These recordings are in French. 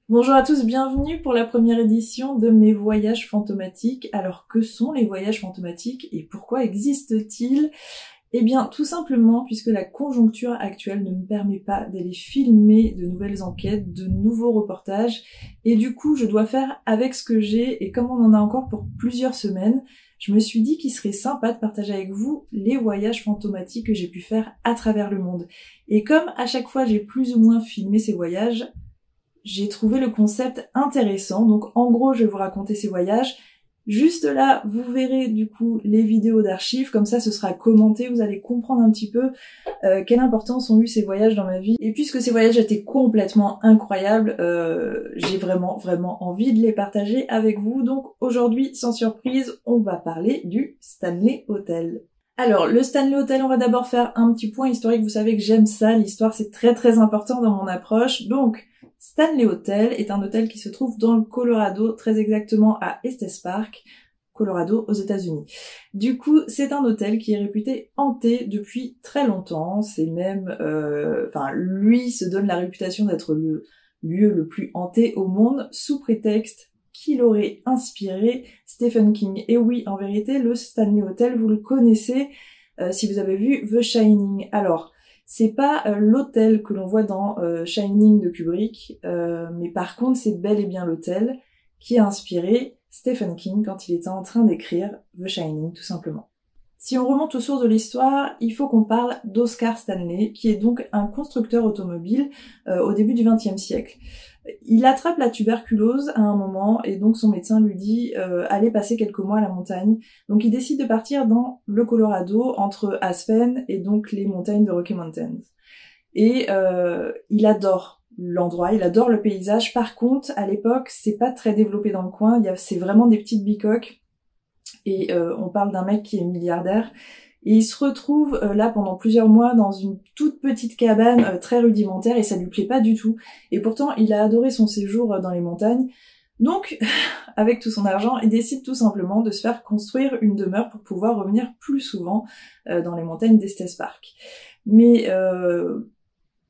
Bonjour à tous, bienvenue pour la première édition de mes voyages fantomatiques. Alors que sont les voyages fantomatiques et pourquoi existent-ils? Eh bien tout simplement puisque la conjoncture actuelle ne me permet pas d'aller filmer de nouvelles enquêtes, de nouveaux reportages, et du coup je dois faire avec ce que j'ai, et comme on en a encore pour plusieurs semaines, je me suis dit qu'il serait sympa de partager avec vous les voyages fantomatiques que j'ai pu faire à travers le monde. Et comme à chaque fois j'ai plus ou moins filmé ces voyages, j'ai trouvé le concept intéressant. Donc en gros, je vais vous raconter ces voyages. Juste là, vous verrez du coup les vidéos d'archives, comme ça ce sera commenté, vous allez comprendre un petit peu quelle importance ont eu ces voyages dans ma vie. Et puisque ces voyages étaient complètement incroyables, j'ai vraiment envie de les partager avec vous. Donc aujourd'hui, sans surprise, on va parler du Stanley Hotel. Alors, le Stanley Hotel, on va d'abord faire un petit point historique. Vous savez que j'aime ça, l'histoire c'est très important dans mon approche. Donc, Stanley Hotel est un hôtel qui se trouve dans le Colorado, très exactement à Estes Park, Colorado, aux États-Unis. Du coup, c'est un hôtel qui est réputé hanté depuis très longtemps. C'est même, lui se donne la réputation d'être le lieu le plus hanté au monde, sous prétexte qu'il aurait inspiré Stephen King. Et oui, en vérité, le Stanley Hotel, vous le connaissez si vous avez vu The Shining. Alors, c'est pas l'hôtel que l'on voit dans Shining de Kubrick, mais par contre c'est bel et bien l'hôtel qui a inspiré Stephen King quand il était en train d'écrire The Shining, tout simplement. Si on remonte aux sources de l'histoire, il faut qu'on parle d'Oscar Stanley, qui est donc un constructeur automobile au début du XXe siècle. Il attrape la tuberculose à un moment et donc son médecin lui dit allez passer quelques mois à la montagne. Donc il décide de partir dans le Colorado entre Aspen et donc les montagnes de Rocky Mountains. Et il adore l'endroit, il adore le paysage. Par contre, à l'époque, c'est pas très développé dans le coin, c'est vraiment des petites bicoques. Et on parle d'un mec qui est milliardaire. Et il se retrouve là pendant plusieurs mois dans une toute petite cabane très rudimentaire et ça lui plaît pas du tout. Et pourtant, il a adoré son séjour dans les montagnes. Donc, avec tout son argent, il décide tout simplement de se faire construire une demeure pour pouvoir revenir plus souvent dans les montagnes d'Estes Park. Mais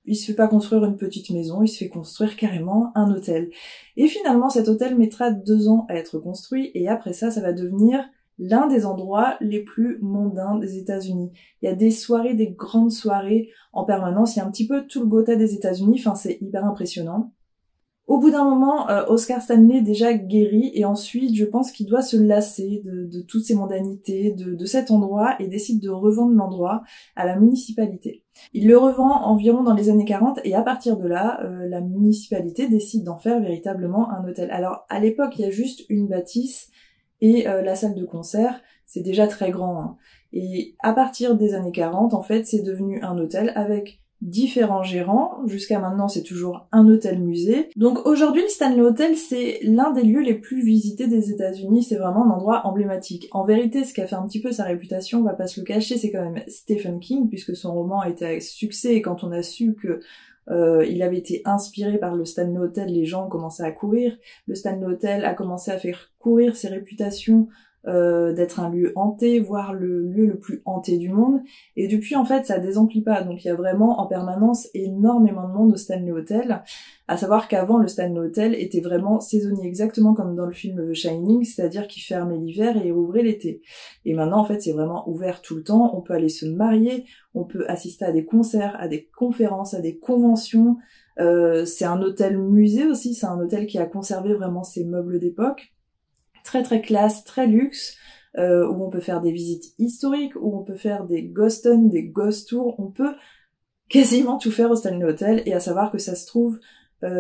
il se fait pas construire une petite maison, il se fait construire carrément un hôtel. Et finalement, cet hôtel mettra 2 ans à être construit et après ça va devenir l'un des endroits les plus mondains des États-Unis. Il y a des soirées, des grandes soirées en permanence, il y a un petit peu tout le Gotha des États-Unis, enfin c'est hyper impressionnant. Au bout d'un moment, Oscar Stanley déjà guérit et ensuite je pense qu'il doit se lasser de toutes ces mondanités, de cet endroit et décide de revendre l'endroit à la municipalité. Il le revend environ dans les années 40 et à partir de là, la municipalité décide d'en faire véritablement un hôtel. Alors à l'époque, il y a juste une bâtisse et la salle de concert, c'est déjà très grand. Hein. Et à partir des années 40, en fait, c'est devenu un hôtel avec différents gérants. Jusqu'à maintenant, c'est toujours un hôtel-musée. Donc aujourd'hui, le Stanley Hotel, c'est l'un des lieux les plus visités des États-Unis. C'est vraiment un endroit emblématique. En vérité, ce qui a fait un petit peu sa réputation, on va pas se le cacher, c'est quand même Stephen King, puisque son roman a été un succès, et quand on a su que il avait été inspiré par le Stanley Hotel, les gens ont commencé à courir. Le Stanley Hotel a commencé à faire courir ses réputations d'être un lieu hanté, voire le lieu le plus hanté du monde. Et depuis, en fait, ça désemplit pas. Donc il y a vraiment en permanence énormément de monde au Stanley Hotel. À savoir qu'avant, le Stanley Hotel était vraiment saisonnier, exactement comme dans le film The Shining, c'est-à-dire qu'il fermait l'hiver et ouvrait l'été. Et maintenant, en fait, c'est vraiment ouvert tout le temps. On peut aller se marier, on peut assister à des concerts, à des conférences, à des conventions. C'est un hôtel musée aussi, c'est un hôtel qui a conservé vraiment ses meubles d'époque. Très classe, très luxe, où on peut faire des visites historiques, où on peut faire des ghost hunts, des ghost tours, on peut quasiment tout faire au Stanley Hotel, et à savoir que ça se trouve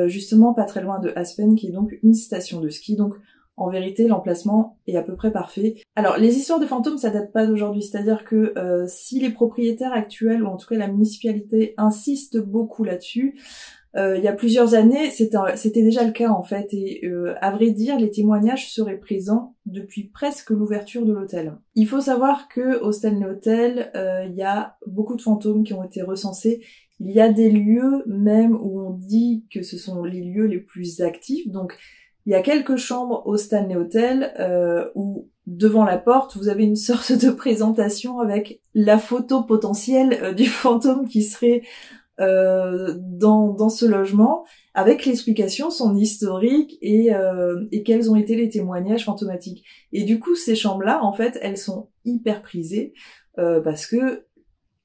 justement pas très loin de Aspen, qui est donc une station de ski, donc en vérité l'emplacement est à peu près parfait. Alors les histoires de fantômes ça date pas d'aujourd'hui, c'est-à-dire que si les propriétaires actuels, ou en tout cas la municipalité, insistent beaucoup là-dessus, il y a plusieurs années, c'était déjà le cas en fait, et à vrai dire, les témoignages seraient présents depuis presque l'ouverture de l'hôtel. Il faut savoir que au Stanley Hotel, il y a beaucoup de fantômes qui ont été recensés. Il y a des lieux même où on dit que ce sont les lieux les plus actifs. Donc, il y a quelques chambres au Stanley Hotel où devant la porte, vous avez une sorte de présentation avec la photo potentielle du fantôme qui serait dans ce logement. avec l'explication, son historique et quels ont été les témoignages fantomatiques. Et du coup, ces chambres-là, en fait, elles sont hyper prisées parce que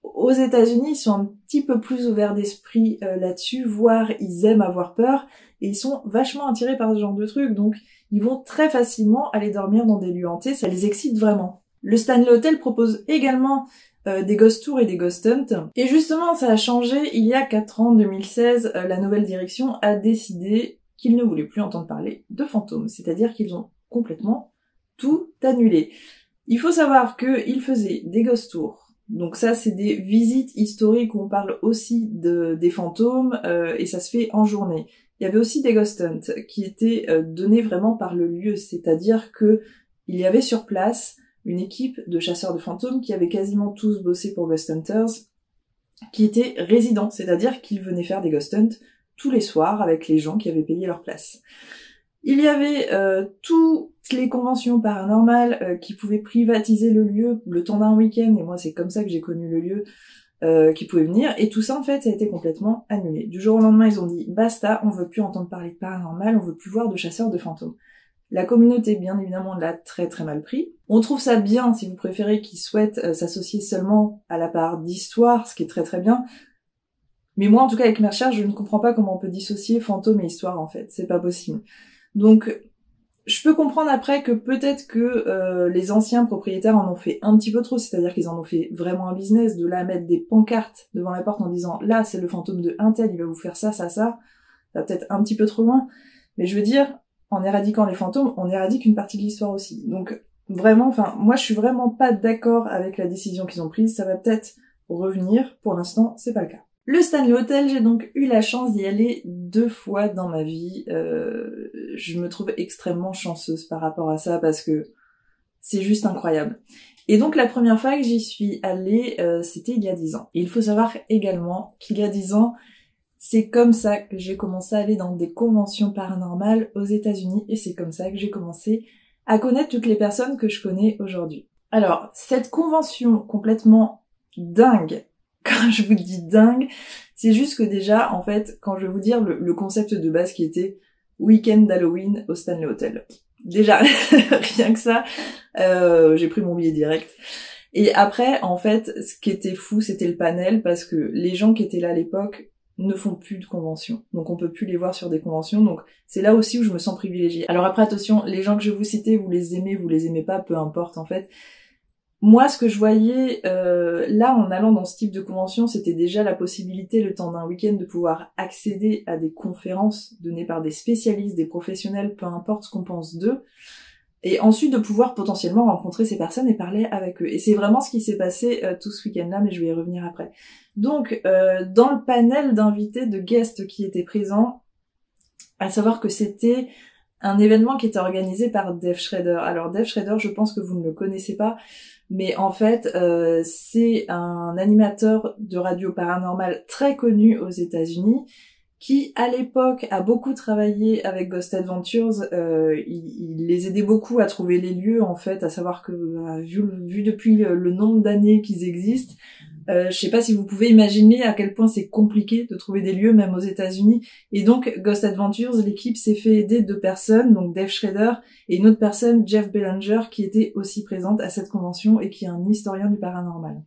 aux États-Unis, ils sont un petit peu plus ouverts d'esprit là-dessus, voire ils aiment avoir peur et ils sont vachement attirés par ce genre de trucs, donc ils vont très facilement aller dormir dans des lieux hantés, ça les excite vraiment. Le Stanley Hotel propose également des ghost tours et des ghost hunts. Et justement, ça a changé il y a 4 ans, 2016, la nouvelle direction a décidé qu'ils ne voulaient plus entendre parler de fantômes, c'est-à-dire qu'ils ont complètement tout annulé. Il faut savoir qu'ils faisaient des ghost tours, donc ça c'est des visites historiques où on parle aussi des fantômes, et ça se fait en journée. Il y avait aussi des ghost hunts qui étaient donnés vraiment par le lieu, c'est-à-dire que il y avait sur place une équipe de chasseurs de fantômes qui avaient quasiment tous bossé pour Ghost Hunters, qui étaient résidents, c'est-à-dire qu'ils venaient faire des ghost hunts tous les soirs avec les gens qui avaient payé leur place. Il y avait toutes les conventions paranormales qui pouvaient privatiser le lieu le temps d'un week-end, et moi c'est comme ça que j'ai connu le lieu, qui pouvaient venir, et tout ça en fait ça a été complètement annulé. Du jour au lendemain ils ont dit basta, on veut plus entendre parler de paranormal, on veut plus voir de chasseurs de fantômes. La communauté, bien évidemment, l'a très très mal pris. On trouve ça bien, si vous préférez, qu'ils souhaitent s'associer seulement à la part d'histoire, ce qui est très très bien. Mais moi, en tout cas, avec mes recherches, je ne comprends pas comment on peut dissocier fantôme et histoire, en fait. C'est pas possible. Donc, je peux comprendre après que peut-être que les anciens propriétaires en ont fait un petit peu trop, c'est-à-dire qu'ils en ont fait vraiment un business, de là mettre des pancartes devant la porte en disant « Là, c'est le fantôme de un tel, il va vous faire ça, ça, ça ». Ça va peut-être un petit peu trop loin. Mais je veux dire, en éradiquant les fantômes, on éradique une partie de l'histoire aussi. Donc vraiment, enfin, moi je suis vraiment pas d'accord avec la décision qu'ils ont prise, ça va peut-être revenir, pour l'instant c'est pas le cas. Le Stanley Hotel, j'ai donc eu la chance d'y aller 2 fois dans ma vie. Je me trouve extrêmement chanceuse par rapport à ça parce que c'est juste incroyable. Et donc la première fois que j'y suis allée, c'était il y a 10 ans. Et il faut savoir également qu'il y a 10 ans, c'est comme ça que j'ai commencé à aller dans des conventions paranormales aux États-Unis et c'est comme ça que j'ai commencé à connaître toutes les personnes que je connais aujourd'hui. Alors, cette convention complètement dingue, quand je vous dis dingue, c'est juste que déjà, en fait, quand je vais vous dire le concept de base qui était week-end d'Halloween au Stanley Hotel. Déjà, rien que ça, j'ai pris mon billet direct. Et après, en fait, ce qui était fou, c'était le panel parce que les gens qui étaient là à l'époque ne font plus de conventions. Donc on peut plus les voir sur des conventions. Donc c'est là aussi où je me sens privilégiée. Alors après attention, les gens que je vais vous citer, vous les aimez pas, peu importe en fait. Moi ce que je voyais là en allant dans ce type de convention, c'était déjà la possibilité le temps d'un week-end de pouvoir accéder à des conférences données par des spécialistes, des professionnels, peu importe ce qu'on pense d'eux. Et ensuite de pouvoir potentiellement rencontrer ces personnes et parler avec eux. Et c'est vraiment ce qui s'est passé tout ce week-end-là, mais je vais y revenir après. Donc, dans le panel d'invités, de guests qui étaient présents, à savoir que c'était un événement qui était organisé par Dave Schrader. Alors Dave Schrader, je pense que vous ne le connaissez pas, mais en fait, c'est un animateur de radio paranormale très connu aux États-Unis, qui à l'époque a beaucoup travaillé avec Ghost Adventures, il les aidait beaucoup à trouver les lieux en fait, à savoir que vu depuis le nombre d'années qu'ils existent, je sais pas si vous pouvez imaginer à quel point c'est compliqué de trouver des lieux même aux États-Unis. Et donc Ghost Adventures, l'équipe s'est fait aider de 2 personnes, donc Dave Schrader et une autre personne, Jeff Belanger, qui était aussi présente à cette convention et qui est un historien du paranormal.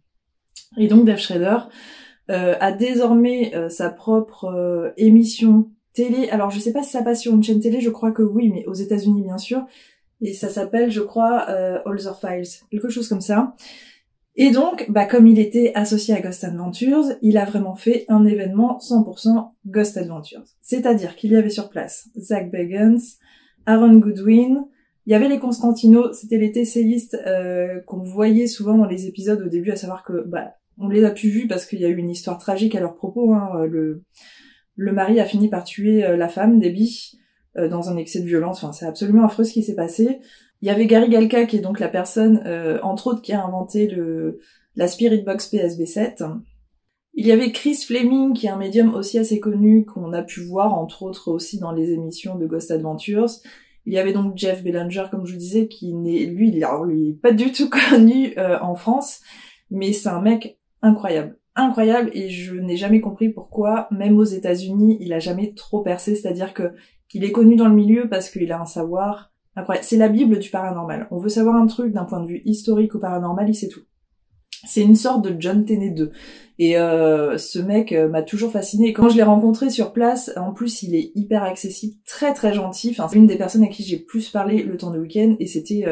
Et donc Dave Schrader a désormais sa propre émission télé. Alors je sais pas si ça passe sur une chaîne télé, je crois que oui, mais aux États-Unis bien sûr. Et ça s'appelle, je crois, All the Files, quelque chose comme ça. Et donc, comme il était associé à Ghost Adventures, il a vraiment fait un événement 100% Ghost Adventures. C'est-à-dire qu'il y avait sur place Zach Bagans, Aaron Goodwin, il y avait les Constantino, c'était les TCistes qu'on voyait souvent dans les épisodes au début, à savoir que on les a plus vus parce qu'il y a eu une histoire tragique à leur propos. Le mari a fini par tuer la femme, Debbie, dans un excès de violence. Enfin, c'est absolument affreux ce qui s'est passé. Il y avait Gary Galka, qui est donc la personne, entre autres, qui a inventé la Spirit Box PSB7. Il y avait Chris Fleming, qui est un médium aussi assez connu, qu'on a pu voir, entre autres, aussi dans les émissions de Ghost Adventures. Il y avait donc Jeff Belanger, comme je vous disais, qui n'est, lui, pas du tout connu en France, mais c'est un mec incroyable. incroyable et je n'ai jamais compris pourquoi, même aux États-Unis, il a jamais trop percé, c'est-à-dire que il est connu dans le milieu parce qu'il a un savoir incroyable. C'est la Bible du paranormal. On veut savoir un truc d'un point de vue historique ou paranormal, il sait tout. C'est une sorte de John Tenney 2. Et ce mec m'a toujours fascinée. Et quand je l'ai rencontré sur place, en plus il est hyper accessible, très très gentil. Enfin, c'est une des personnes à qui j'ai plus parlé le temps de week-end et c'était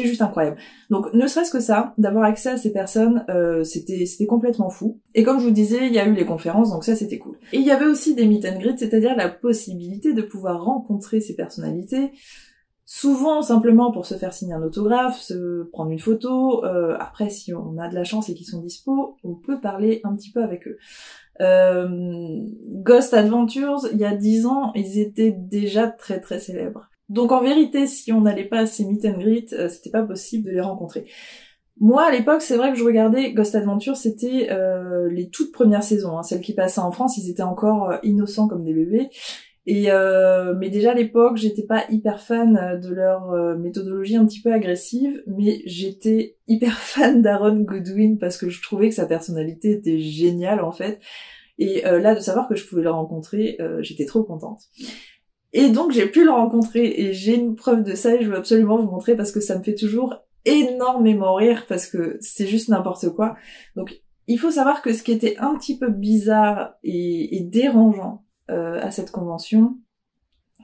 juste incroyable. Donc ne serait-ce que ça, d'avoir accès à ces personnes, c'était complètement fou. Et comme je vous disais, il y a eu les conférences, donc ça c'était cool. Et il y avait aussi des meet and greet, c'est-à-dire la possibilité de pouvoir rencontrer ces personnalités. Souvent simplement pour se faire signer un autographe, se prendre une photo, après si on a de la chance et qu'ils sont dispo, on peut parler un petit peu avec eux. Ghost Adventures, il y a 10 ans, ils étaient déjà très très célèbres. Donc en vérité, si on n'allait pas à ces meet and greet, c'était pas possible de les rencontrer. Moi à l'époque, c'est vrai que je regardais Ghost Adventures, c'était les toutes premières saisons, celles qui passaient en France, ils étaient encore innocents comme des bébés. Et mais déjà à l'époque, j'étais pas hyper fan de leur méthodologie un petit peu agressive, mais j'étais hyper fan d'Aaron Goodwin parce que je trouvais que sa personnalité était géniale en fait. Et là, de savoir que je pouvais le rencontrer, j'étais trop contente. Et donc j'ai pu le rencontrer et j'ai une preuve de ça et je veux absolument vous montrer parce que ça me fait toujours énormément rire parce que c'est juste n'importe quoi. Donc il faut savoir que ce qui était un petit peu bizarre et dérangeant à cette convention,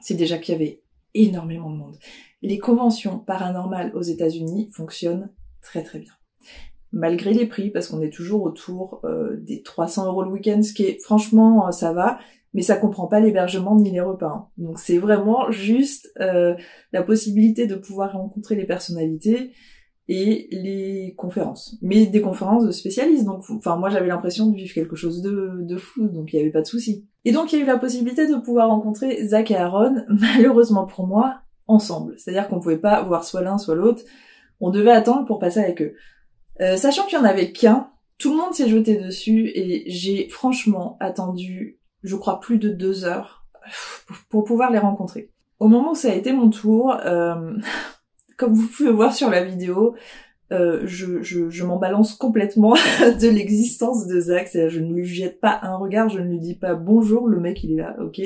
c'est déjà qu'il y avait énormément de monde. Les conventions paranormales aux États-Unis fonctionnent très très bien. Malgré les prix, parce qu'on est toujours autour des 300 € le week-end, ce qui est franchement ça va, mais ça comprend pas l'hébergement ni les repas. Hein. Donc c'est vraiment juste la possibilité de pouvoir rencontrer les personnalités et les conférences. Mais des conférences de spécialistes, donc enfin moi j'avais l'impression de vivre quelque chose de fou, donc il y avait pas de souci. Et donc il y a eu la possibilité de pouvoir rencontrer Zach et Aaron, malheureusement pour moi, ensemble. C'est-à-dire qu'on pouvait pas voir soit l'un soit l'autre, on devait attendre pour passer avec eux. Sachant qu'il y en avait qu'un, tout le monde s'est jeté dessus et j'ai franchement attendu, je crois, plus de 2 heures pour pouvoir les rencontrer. Au moment où ça a été mon tour, comme vous pouvez voir sur la vidéo, je m'en balance complètement de l'existence de Zach. C'est-à-dire, je ne lui jette pas un regard, je ne lui dis pas bonjour, le mec il est là, ok.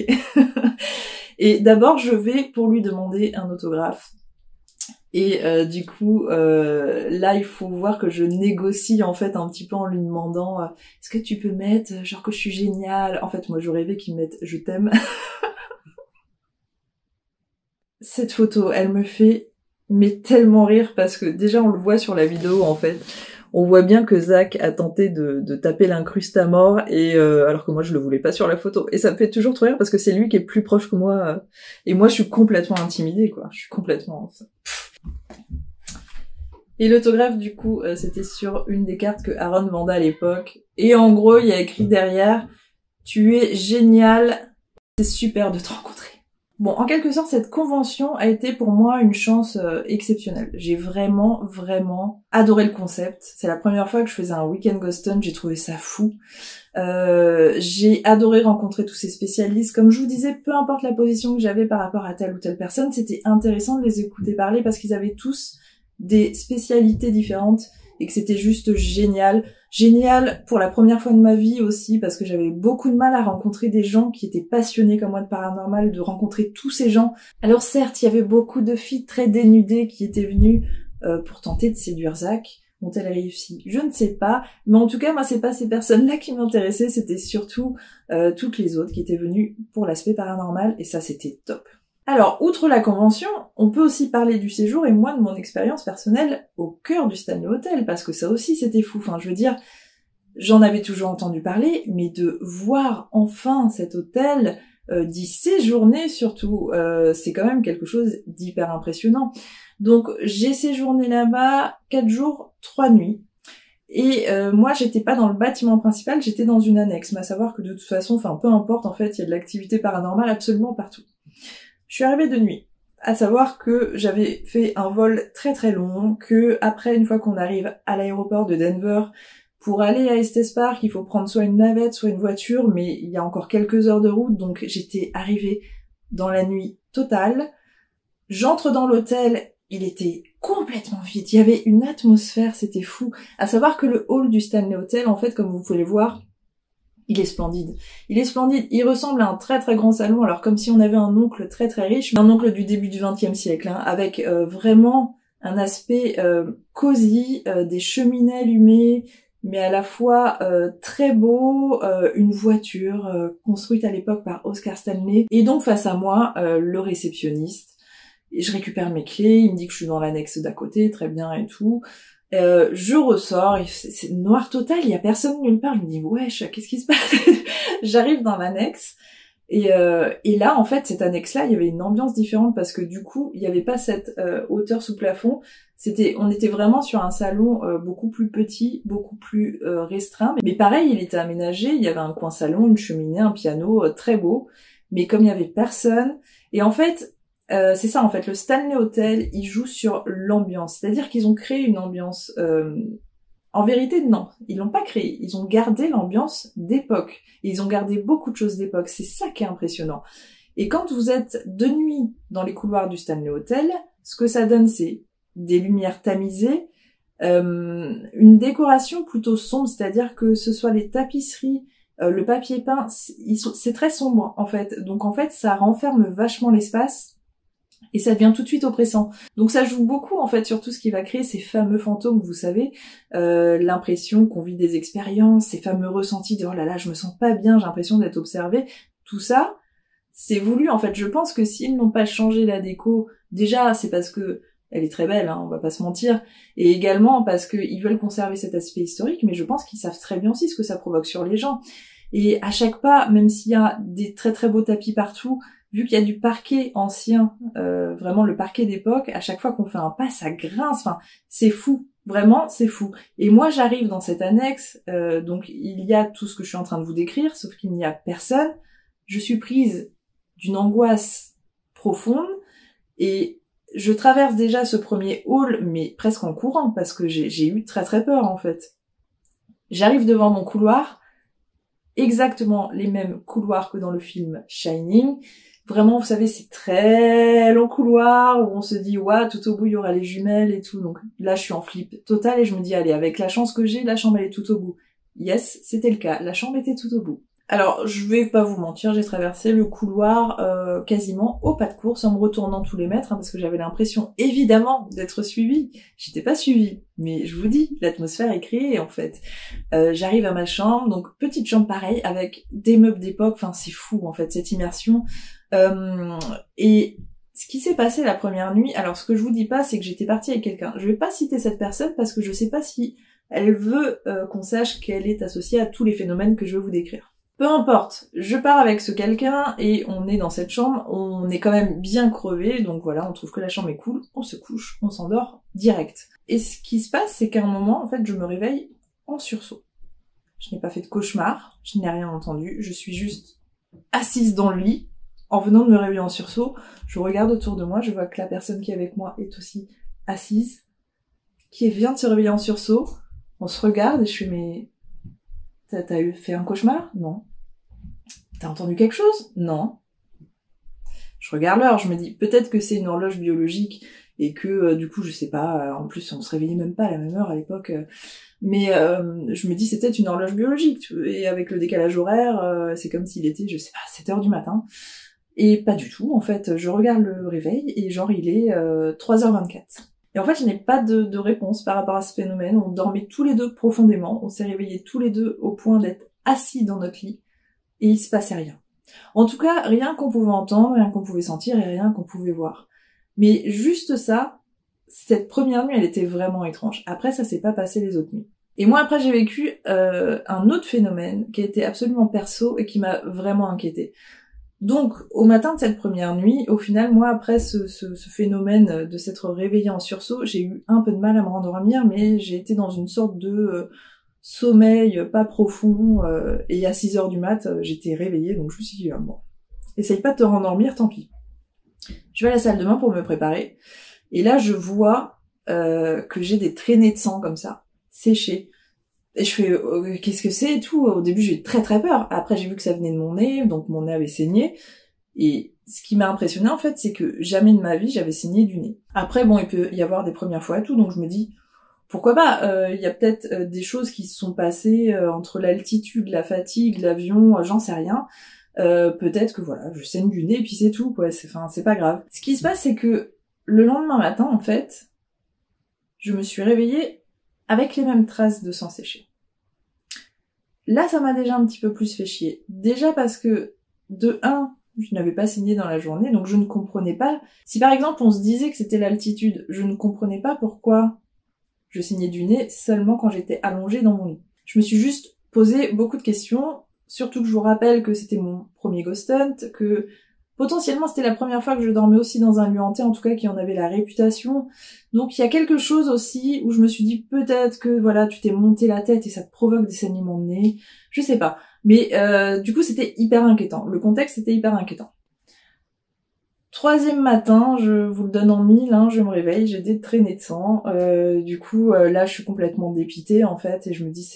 Et d'abord je vais pour lui demander un autographe. Et du coup, là il faut voir que je négocie en fait un petit peu en lui demandant est-ce que tu peux mettre genre que je suis géniale. En fait moi je rêvais qu'il mette je t'aime. Cette photo, elle me fait mais tellement rire parce que déjà on le voit sur la vidéo en fait. On voit bien que Zach a tenté de taper l'incruste à mort et alors que moi je le voulais pas sur la photo. Et ça me fait toujours trop rire parce que c'est lui qui est plus proche que moi et moi je suis complètement intimidée quoi. Je suis complètement... Et l'autographe du coup c'était sur une des cartes que Aaron vendait à l'époque. Et en gros il y a écrit derrière « Tu es génial, c'est super de te rencontrer ». Bon, en quelque sorte, cette convention a été pour moi une chance exceptionnelle. J'ai vraiment adoré le concept. C'est la première fois que je faisais un week-end Ghost Hunt, j'ai trouvé ça fou. J'ai adoré rencontrer tous ces spécialistes. Comme je vous disais, peu importe la position que j'avais par rapport à telle ou telle personne, c'était intéressant de les écouter parler parce qu'ils avaient tous des spécialités différentes et que c'était juste génial. Génial pour la première fois de ma vie aussi, parce que j'avais beaucoup de mal à rencontrer des gens qui étaient passionnés comme moi de paranormal, de rencontrer tous ces gens. Alors certes, il y avait beaucoup de filles très dénudées qui étaient venues pour tenter de séduire Zach. Ont-elles réussi? Je ne sais pas, mais en tout cas, moi, c'est pas ces personnes-là qui m'intéressaient, c'était surtout toutes les autres qui étaient venues pour l'aspect paranormal, et ça, c'était top. Alors, outre la convention, on peut aussi parler du séjour et moi de mon expérience personnelle au cœur du Stanley Hotel, parce que ça aussi c'était fou. Enfin, je veux dire, j'en avais toujours entendu parler, mais de voir enfin cet hôtel, d'y séjourner surtout, c'est quand même quelque chose d'hyper impressionnant. Donc, j'ai séjourné là-bas 4 jours, 3 nuits. Et moi, j'étais pas dans le bâtiment principal, j'étais dans une annexe. Mais à savoir que de toute façon, enfin, peu importe, en fait, il y a de l'activité paranormale absolument partout. Je suis arrivée de nuit, à savoir que j'avais fait un vol très très long, que après, une fois qu'on arrive à l'aéroport de Denver, pour aller à Estes Park, il faut prendre soit une navette, soit une voiture, mais il y a encore quelques heures de route, donc j'étais arrivée dans la nuit totale. J'entre dans l'hôtel, il était complètement vide. Il y avait une atmosphère, c'était fou. À savoir que le hall du Stanley Hotel, en fait, comme vous pouvez le voir, il est splendide. Il est splendide. Il ressemble à un très très grand salon, alors comme si on avait un oncle très très riche, un oncle du début du XXe siècle, hein, avec vraiment un aspect cosy, des cheminées allumées, mais à la fois très beau, une voiture construite à l'époque par Oscar Stanley. Et donc face à moi, le réceptionniste. Et je récupère mes clés, il me dit que je suis dans l'annexe d'à côté, très bien et tout. Je ressors, c'est noir total, il y a personne nulle part. Je me dis wesh, qu'est-ce qui se passe? J'arrive dans l'annexe et là en fait cette annexe-là, il y avait une ambiance différente parce que du coup il n'y avait pas cette hauteur sous plafond. On était vraiment sur un salon beaucoup plus petit, beaucoup plus restreint. Mais pareil, il était aménagé, il y avait un coin salon, une cheminée, un piano très beau. Mais comme il y avait personne, et en fait c'est ça en fait, le Stanley Hotel, il joue sur l'ambiance, c'est-à-dire qu'ils ont créé une ambiance, en vérité non, ils l'ont pas créée, ils ont gardé l'ambiance d'époque, et ils ont gardé beaucoup de choses d'époque, c'est ça qui est impressionnant. Et quand vous êtes de nuit dans les couloirs du Stanley Hotel, ce que ça donne c'est des lumières tamisées, une décoration plutôt sombre, c'est-à-dire que ce soit les tapisseries, le papier peint, c'est très sombre en fait, donc en fait ça renferme vachement l'espace, et ça devient tout de suite oppressant. Donc ça joue beaucoup en fait sur tout ce qui va créer ces fameux fantômes, vous savez, l'impression qu'on vit des expériences, ces fameux ressentis de oh là là je me sens pas bien, j'ai l'impression d'être observée. Tout ça, c'est voulu en fait. Je pense que s'ils n'ont pas changé la déco, déjà c'est parce que elle est très belle, hein, on va pas se mentir, et également parce qu'ils veulent conserver cet aspect historique, mais je pense qu'ils savent très bien aussi ce que ça provoque sur les gens. Et à chaque pas, même s'il y a des très très beaux tapis partout, vu qu'il y a du parquet ancien, vraiment le parquet d'époque, à chaque fois qu'on fait un pas, ça grince, enfin, c'est fou, vraiment, c'est fou. Et moi, j'arrive dans cette annexe, donc il y a tout ce que je suis en train de vous décrire, sauf qu'il n'y a personne. Je suis prise d'une angoisse profonde, et je traverse déjà ce premier hall, mais presque en courant, parce que j'ai eu très très peur, en fait. J'arrive devant mon couloir, exactement les mêmes couloirs que dans le film Shining. Vraiment, vous savez, c'est très long couloir où on se dit, ouah, tout au bout, il y aura les jumelles et tout. Donc là, je suis en flip total et je me dis, allez, avec la chance que j'ai, la chambre, elle est tout au bout. Yes, c'était le cas. La chambre était tout au bout. Alors, je vais pas vous mentir, j'ai traversé le couloir quasiment au pas de course en me retournant tous les mètres, hein, parce que j'avais l'impression, évidemment, d'être suivie. J'étais pas suivie, mais je vous dis, l'atmosphère est créée, en fait. J'arrive à ma chambre, donc petite chambre pareille, avec des meubles d'époque, enfin c'est fou, en fait, cette immersion. Et ce qui s'est passé la première nuit, alors ce que je vous dis pas, c'est que j'étais partie avec quelqu'un. Je vais pas citer cette personne, parce que je sais pas si elle veut qu'on sache qu'elle est associée à tous les phénomènes que je vais vous décrire. Peu importe, je pars avec ce quelqu'un et on est dans cette chambre, on est quand même bien crevé, donc voilà, on trouve que la chambre est cool, on se couche, on s'endort direct. Et ce qui se passe, c'est qu'à un moment, en fait, je me réveille en sursaut. Je n'ai pas fait de cauchemar, je n'ai rien entendu, je suis juste assise dans le lit. En venant de me réveiller en sursaut, je regarde autour de moi, je vois que la personne qui est avec moi est aussi assise, qui vient de se réveiller en sursaut. On se regarde et je fais mais... T'as fait un cauchemar? Non. T'as entendu quelque chose? Non. Je regarde l'heure, je me dis peut-être que c'est une horloge biologique et que du coup je sais pas, en plus on se réveillait même pas à la même heure à l'époque, mais je me dis c'est peut-être une horloge biologique, et avec le décalage horaire, c'est comme s'il était, je sais pas, 7h du matin. Et pas du tout, en fait, je regarde le réveil et genre il est 3h24. Et en fait, je n'ai pas de réponse par rapport à ce phénomène. On dormait tous les deux profondément, on s'est réveillés tous les deux au point d'être assis dans notre lit, et il se passait rien. En tout cas, rien qu'on pouvait entendre, rien qu'on pouvait sentir, et rien qu'on pouvait voir. Mais juste ça, cette première nuit, elle était vraiment étrange. Après, ça s'est pas passé les autres nuits. Et moi, après, j'ai vécu un autre phénomène qui a été absolument perso et qui m'a vraiment inquiétée. Donc, au matin de cette première nuit, au final, moi, après ce phénomène de s'être réveillée en sursaut, j'ai eu un peu de mal à me rendormir, mais j'ai été dans une sorte de sommeil pas profond, et à 6h du mat, j'étais réveillée, donc je me suis dit, bon, essaye pas de te rendormir, tant pis. Je vais à la salle de bain pour me préparer, et là, je vois que j'ai des traînées de sang comme ça, séchées. Et je fais qu'est-ce que c'est et tout. Au début j'ai eu très très peur. Après j'ai vu que ça venait de mon nez, donc mon nez avait saigné. Et ce qui m'a impressionné en fait, c'est que jamais de ma vie j'avais saigné du nez. Après bon, il peut y avoir des premières fois et tout, donc je me dis pourquoi pas, il y a peut-être des choses qui se sont passées entre l'altitude, la fatigue, l'avion, j'en sais rien. Peut-être que voilà, je saigne du nez et puis c'est tout quoi, c'est pas grave. Ce qui se passe c'est que le lendemain matin en fait, je me suis réveillée avec les mêmes traces de sang séché. Là ça m'a déjà un petit peu plus fait chier. Déjà parce que de 1, je n'avais pas saigné dans la journée, donc je ne comprenais pas. Si par exemple on se disait que c'était l'altitude, je ne comprenais pas pourquoi je saignais du nez seulement quand j'étais allongée dans mon lit. Je me suis juste posé beaucoup de questions, surtout que je vous rappelle que c'était mon premier ghost hunt, que potentiellement c'était la première fois que je dormais aussi dans un lieu hanté, en tout cas qui en avait la réputation. Donc il y a quelque chose aussi où je me suis dit peut-être que voilà, tu t'es monté la tête et ça te provoque des saignements de nez, je sais pas. Mais du coup c'était hyper inquiétant, le contexte était hyper inquiétant. 3e matin, je vous le donne en mille, hein, je me réveille, j'ai des traînées de sang. Du coup, là, je suis complètement dépitée, en fait, et je me dis,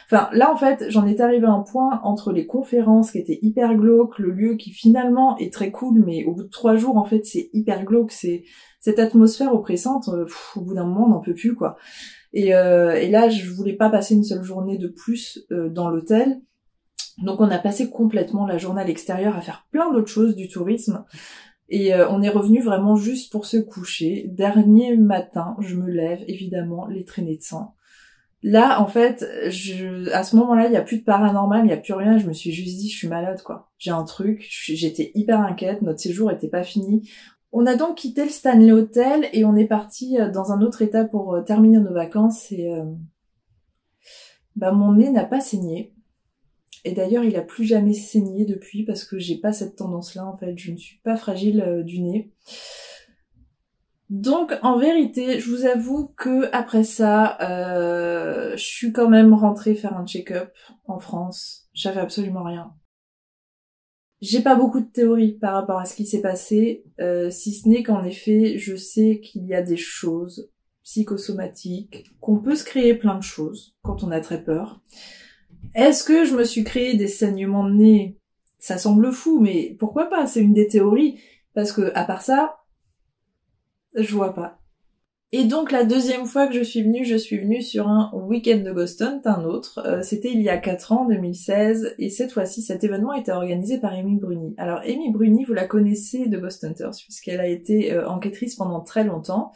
Enfin, là, en fait, j'en étais arrivée à un point entre les conférences qui étaient hyper glauques, le lieu qui, finalement, est très cool, mais au bout de 3 jours, en fait, c'est hyper glauque, c'est cette atmosphère oppressante, au bout d'un moment, on n'en peut plus, quoi. Et là, je voulais pas passer une seule journée de plus dans l'hôtel. Donc, on a passé complètement la journée à l'extérieur à faire plein d'autres choses, du tourisme. Et on est revenu vraiment juste pour se coucher. Dernier matin, je me lève, évidemment, les traînées de sang. Là, en fait, à ce moment-là, il y a plus de paranormal, il y a plus rien. Je me suis juste dit, je suis malade, quoi. J'ai un truc. J'étais hyper inquiète. Notre séjour était pas fini. On a donc quitté le Stanley Hotel et on est parti dans un autre état pour terminer nos vacances. Et mon nez n'a pas saigné. Et d'ailleurs, il a plus jamais saigné depuis parce que j'ai pas cette tendance-là, en fait. Je ne suis pas fragile du nez. Donc, en vérité, je vous avoue que après ça, je suis quand même rentrée faire un check-up en France. J'avais absolument rien. J'ai pas beaucoup de théories par rapport à ce qui s'est passé, si ce n'est qu'en effet, je sais qu'il y a des choses psychosomatiques, qu'on peut se créer plein de choses quand on a très peur. Est-ce que je me suis créé des saignements de nez? Ça semble fou, mais pourquoi pas? C'est une des théories. Parce que, à part ça, je vois pas. Et donc, la 2e fois que je suis venue sur un week-end de Ghost Hunt, un autre. C'était il y a 4 ans, 2016, et cette fois-ci, cet événement était organisé par Amy Bruni. Alors, Amy Bruni, vous la connaissez de Ghost Hunters, puisqu'elle a été enquêtrice pendant très longtemps.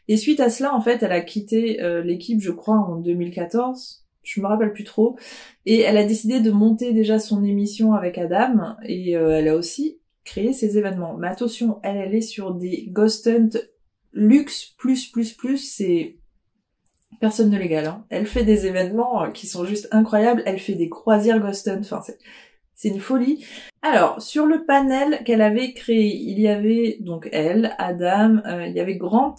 Et suite à cela, en fait, elle a quitté l'équipe, je crois, en 2014. Je me rappelle plus trop, et elle a décidé de monter déjà son émission avec Adam, et elle a aussi créé ses événements. Mais attention, elle est sur des Ghost Hunt luxe plus, c'est personne ne l'égale. Hein. Elle fait des événements qui sont juste incroyables, elle fait des croisières Ghost Hunt, enfin c'est une folie. Alors, sur le panel qu'elle avait créé, il y avait donc elle, Adam, il y avait Grant,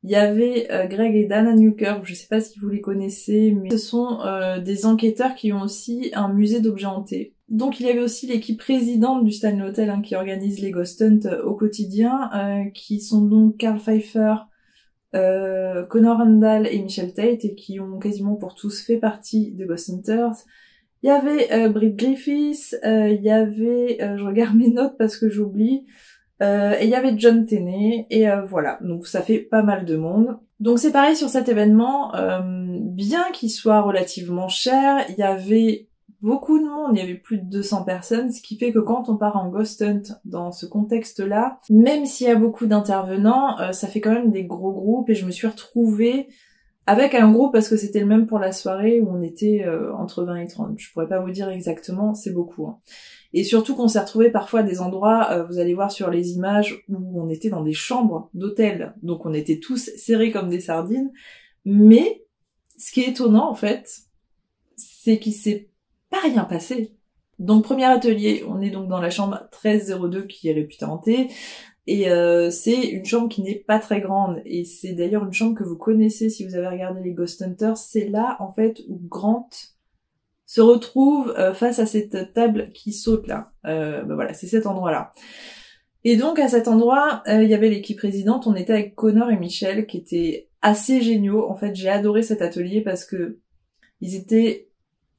il y avait Greg et Dana Newkirk, je sais pas si vous les connaissez, mais ce sont des enquêteurs qui ont aussi un musée d'objets hantés. Donc il y avait aussi l'équipe présidente du Stanley Hotel qui organise les Ghost Hunt au quotidien, qui sont donc Carl Pfeiffer, Connor Randall et Michelle Tate, et qui ont quasiment pour tous fait partie de Ghost Hunters. Il y avait Britt Griffiths, il y avait, je regarde mes notes parce que j'oublie, et il y avait John Tenney, et voilà, donc ça fait pas mal de monde. Donc c'est pareil sur cet événement, bien qu'il soit relativement cher, il y avait beaucoup de monde, il y avait plus de 200 personnes, ce qui fait que quand on part en Ghost Hunt dans ce contexte-là, même s'il y a beaucoup d'intervenants, ça fait quand même des gros groupes, et je me suis retrouvée avec un groupe parce que c'était le même pour la soirée où on était entre 20 et 30. Je pourrais pas vous dire exactement, c'est beaucoup. Hein. Et surtout qu'on s'est retrouvé parfois à des endroits, vous allez voir sur les images, où on était dans des chambres d'hôtel. Donc on était tous serrés comme des sardines. Mais ce qui est étonnant en fait, c'est qu'il s'est pas rien passé. Donc premier atelier, on est donc dans la chambre 1302 qui est réputée hantée. Et c'est une chambre qui n'est pas très grande, et c'est d'ailleurs une chambre que vous connaissez si vous avez regardé les Ghost Hunters. C'est là en fait où Grant se retrouve face à cette table qui saute là. Voilà, c'est cet endroit-là. Et donc à cet endroit, il y avait l'équipe résidente, on était avec Connor et Michel qui étaient assez géniaux. En fait, j'ai adoré cet atelier parce que ils étaient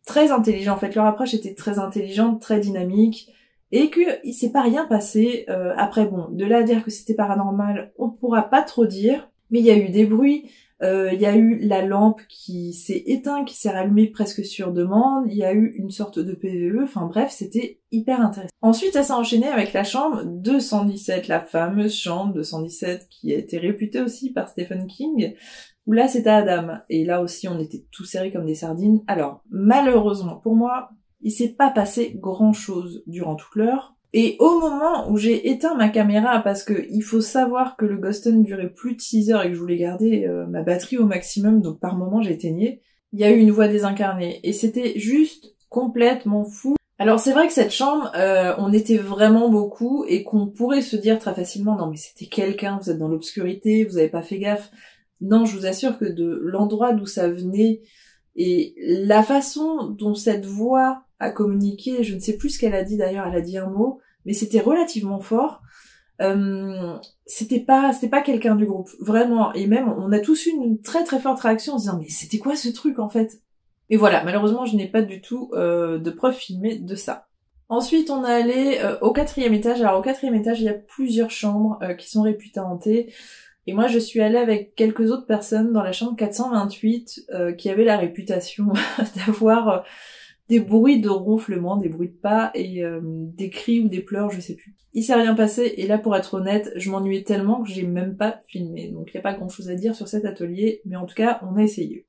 très intelligents. En fait, leur approche était très intelligente, très dynamique. et que il s'est pas rien passé. Après bon, de là à dire que c'était paranormal, on pourra pas trop dire, mais il y a eu des bruits. Il y a eu la lampe qui s'est éteinte, qui s'est rallumée presque sur demande, il y a eu une sorte de PVE, enfin bref, c'était hyper intéressant. Ensuite, ça s'est enchaîné avec la chambre 217, la fameuse chambre 217 qui a été réputée aussi par Stephen King, où là c'était Adam, et là aussi on était tous serrés comme des sardines. Alors, malheureusement pour moi, il s'est pas passé grand chose durant toute l'heure. Et au moment où j'ai éteint ma caméra, parce que il faut savoir que le Ghost Hunt durait plus de 6 heures et que je voulais garder ma batterie au maximum, donc par moment j'éteignais, il y a eu une voix désincarnée. Et c'était juste complètement fou. Alors c'est vrai que cette chambre, on était vraiment beaucoup et qu'on pourrait se dire très facilement, non mais c'était quelqu'un, vous êtes dans l'obscurité, vous avez pas fait gaffe. Non, je vous assure que de l'endroit d'où ça venait et la façon dont cette voix a communiqué, je ne sais plus ce qu'elle a dit d'ailleurs, elle a dit un mot, mais c'était relativement fort. C'était pas quelqu'un du groupe, vraiment. Et même, on a tous eu une très très forte réaction en se disant mais c'était quoi ce truc en fait? Et voilà, malheureusement, je n'ai pas du tout de preuves filmées de ça. Ensuite, on est allé au 4e étage. Alors au 4e étage, il y a plusieurs chambres qui sont réputées hantées. Et moi, je suis allée avec quelques autres personnes dans la chambre 428 qui avait la réputation d'avoir des bruits de ronflement, des bruits de pas et des cris ou des pleurs, je sais plus. Il s'est rien passé et là, pour être honnête, je m'ennuyais tellement que j'ai même pas filmé. Donc il y a pas grand chose à dire sur cet atelier, mais en tout cas, on a essayé.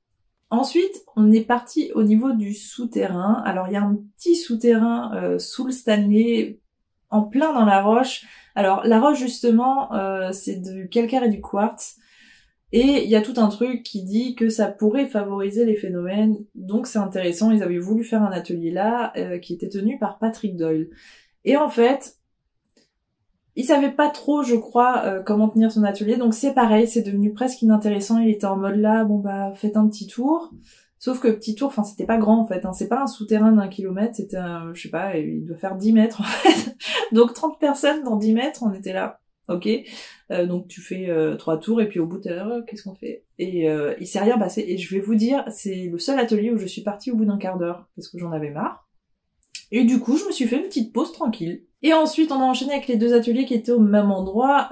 Ensuite, on est parti au niveau du souterrain. Alors il y a un petit souterrain sous le Stanley, en plein dans la roche. Alors la roche justement, c'est du calcaire et du quartz. Et il y a tout un truc qui dit que ça pourrait favoriser les phénomènes, donc c'est intéressant, ils avaient voulu faire un atelier là, qui était tenu par Patrick Doyle. Et en fait, il savait pas trop, je crois, comment tenir son atelier, donc c'est pareil, c'est devenu presque inintéressant, il était en mode là, bon bah faites un petit tour. Sauf que petit tour, enfin c'était pas grand en fait, hein. C'est pas un souterrain d'1 kilomètre, c'était un, je sais pas, il doit faire 10 mètres en fait. Donc 30 personnes dans 10 mètres, on était là. Ok, donc tu fais 3 tours et puis au bout de l'heure, qu'est-ce qu'on fait? Et il s'est rien passé. Et je vais vous dire, c'est le seul atelier où je suis partie au bout d'un quart d'heure parce que j'en avais marre. Et du coup, je me suis fait une petite pause tranquille. Et ensuite, on a enchaîné avec les 2 ateliers qui étaient au même endroit,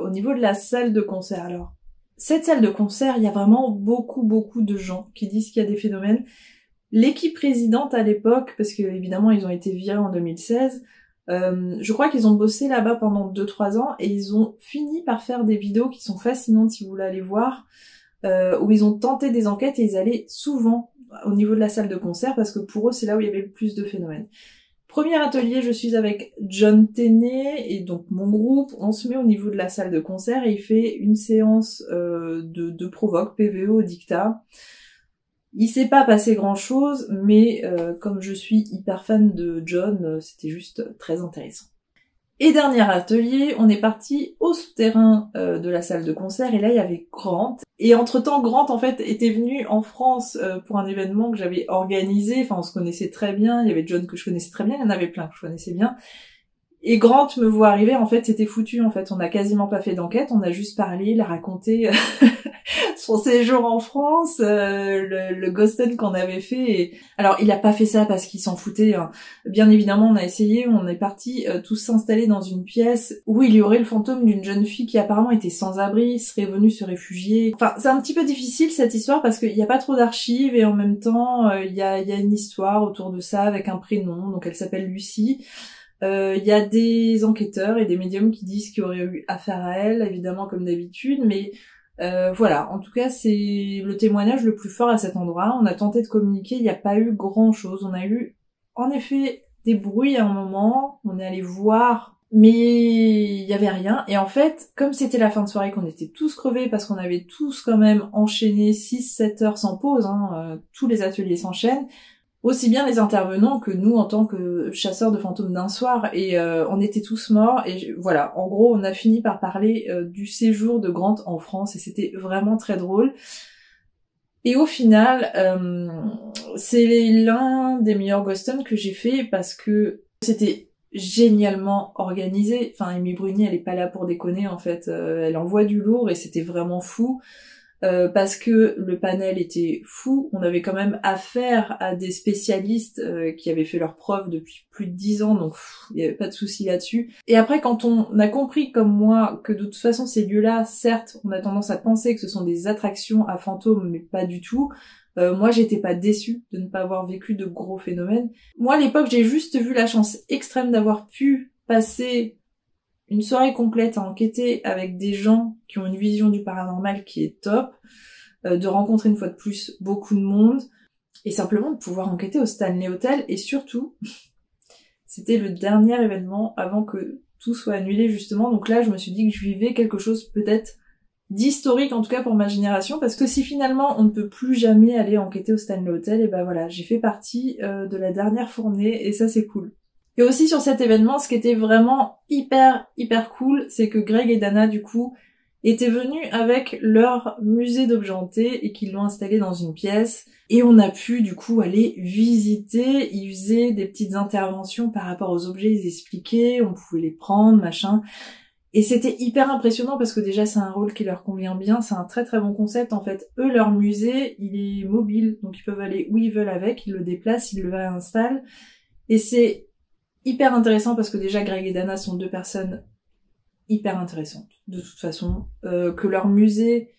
au niveau de la salle de concert. Alors, cette salle de concert, il y a vraiment beaucoup de gens qui disent qu'il y a des phénomènes. L'équipe résidente à l'époque, parce que évidemment ils ont été virés en 2016, je crois qu'ils ont bossé là-bas pendant 2-3 ans et ils ont fini par faire des vidéos qui sont fascinantes si vous voulez aller voir, où ils ont tenté des enquêtes et ils allaient souvent au niveau de la salle de concert parce que pour eux c'est là où il y avait le plus de phénomènes. Premier atelier, je suis avec John Tenney et donc mon groupe, on se met au niveau de la salle de concert et il fait une séance de provoque, PVE au dictat. Il s'est pas passé grand chose, mais comme je suis hyper fan de John, c'était juste très intéressant. Et dernier atelier, on est parti au souterrain de la salle de concert, et là il y avait Grant. Et entre-temps, Grant en fait était venu en France pour un événement que j'avais organisé, enfin on se connaissait très bien, il y avait John que je connaissais très bien, il y en avait plein que je connaissais bien. Et Grant me voit arriver, en fait c'était foutu, en fait on a quasiment pas fait d'enquête, on a juste parlé, il a raconté son séjour en France, le Ghost Hunt qu'on avait fait. Et... alors il a pas fait ça parce qu'il s'en foutait, hein. Bien évidemment on a essayé, on est partis tous s'installer dans une pièce où il y aurait le fantôme d'une jeune fille qui apparemment était sans abri, serait venue se réfugier. Enfin c'est un petit peu difficile cette histoire parce qu'il y a pas trop d'archives et en même temps il y a une histoire autour de ça avec un prénom, donc elle s'appelle Lucie. Il y a des enquêteurs et des médiums qui disent qu'il y aurait eu affaire à elle, évidemment comme d'habitude, mais voilà, en tout cas c'est le témoignage le plus fort à cet endroit. On a tenté de communiquer, il n'y a pas eu grand chose. On a eu en effet des bruits à un moment, on est allé voir, mais il y avait rien. Et en fait, comme c'était la fin de soirée, qu'on était tous crevés parce qu'on avait tous quand même enchaîné 6-7 heures sans pause, hein, tous les ateliers s'enchaînent, aussi bien les intervenants que nous en tant que chasseurs de fantômes d'un soir, et on était tous morts, et voilà, en gros on a fini par parler du séjour de Grant en France, et c'était vraiment très drôle. Et au final, c'est l'un des meilleurs Ghost Hunt que j'ai fait, parce que c'était génialement organisé. Enfin, Amy Bruni, elle est pas là pour déconner en fait, elle envoie du lourd, et c'était vraiment fou. parce que le panel était fou. On avait quand même affaire à des spécialistes qui avaient fait leurs preuves depuis plus de 10 ans, donc il n'y avait pas de souci là-dessus. Et après, quand on a compris comme moi que de toute façon ces lieux-là, certes, on a tendance à penser que ce sont des attractions à fantômes, mais pas du tout. Moi, j'étais pas déçue de ne pas avoir vécu de gros phénomènes. Moi, à l'époque, j'ai juste vu la chance extrême d'avoir pu passer une soirée complète à enquêter avec des gens qui ont une vision du paranormal qui est top, de rencontrer une fois de plus beaucoup de monde, et simplement de pouvoir enquêter au Stanley Hotel, et surtout, c'était le dernier événement avant que tout soit annulé justement, donc là je me suis dit que je vivais quelque chose peut-être d'historique, en tout cas pour ma génération, parce que si finalement on ne peut plus jamais aller enquêter au Stanley Hotel, et ben voilà, j'ai fait partie de la dernière fournée, et ça c'est cool. Et aussi sur cet événement, ce qui était vraiment hyper cool, c'est que Greg et Dana, du coup, étaient venus avec leur musée d'objets hantés et qu'ils l'ont installé dans une pièce. Et on a pu, du coup, aller visiter. Ils faisaient des petites interventions par rapport aux objets, ils expliquaient, on pouvait les prendre, machin. Et c'était hyper impressionnant parce que déjà, c'est un rôle qui leur convient bien, c'est un très bon concept. En fait, eux, leur musée, il est mobile, donc ils peuvent aller où ils veulent avec, ils le déplacent, ils le réinstallent. Et c'est hyper intéressant parce que déjà Greg et Dana sont deux personnes hyper intéressantes de toute façon, que leur musée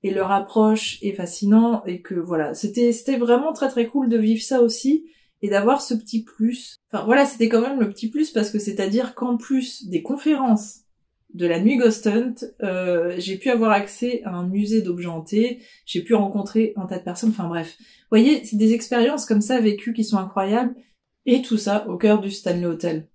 et leur approche est fascinant et que voilà, c'était vraiment très cool de vivre ça aussi et d'avoir ce petit plus. Enfin voilà, c'était quand même le petit plus parce que c'est-à-dire qu'en plus des conférences de la nuit Ghost Hunt, j'ai pu avoir accès à un musée d'objets hantés, j'ai pu rencontrer un tas de personnes, enfin bref. Vous voyez, c'est des expériences comme ça vécues qui sont incroyables. Et tout ça au cœur du Stanley Hotel.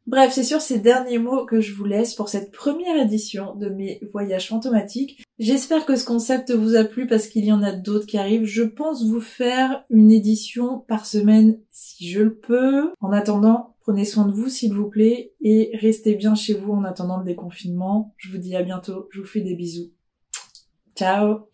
Bref, c'est sur ces derniers mots que je vous laisse pour cette première édition de mes voyages fantomatiques. J'espère que ce concept vous a plu parce qu'il y en a d'autres qui arrivent. Je pense vous faire une édition par semaine si je le peux. En attendant, prenez soin de vous s'il vous plaît et restez bien chez vous en attendant le déconfinement. Je vous dis à bientôt, je vous fais des bisous. Ciao!